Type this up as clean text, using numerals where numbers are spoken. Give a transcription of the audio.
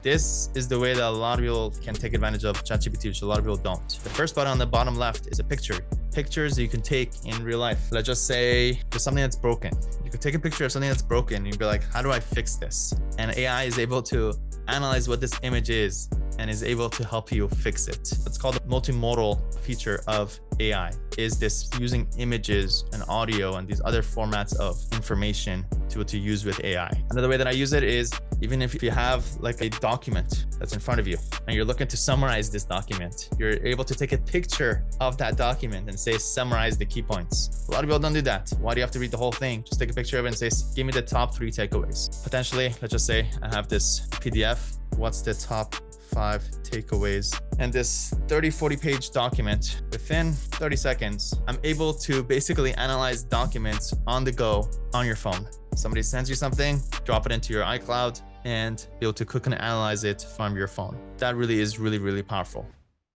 This is the way that a lot of people can take advantage of ChatGPT, which a lot of people don't. The first button on the bottom left is a picture. Pictures you can take in real life. Let's just say there's something that's broken. You could take a picture of something that's broken and you'd be like, how do I fix this? And AI is able to analyze what this image is and is able to help you fix it. It's called the multimodal feature of AI, is this using images and audio and these other formats of information to use with AI. Another way that I use it is even if you have like a document that's in front of you and you're looking to summarize this document, you're able to take a picture of that document and say, summarize the key points. A lot of people don't do that. Why do you have to read the whole thing? Just take a picture of it and say, give me the top 3 takeaways. Potentially, let's just say I have this PDF. What's the top 5 takeaways? And this 30-40 page document, within 30 seconds, I'm able to basically analyze documents on the go on your phone. Somebody sends you something, drop it into your iCloud and be able to quickly analyze it from your phone. That really is really powerful.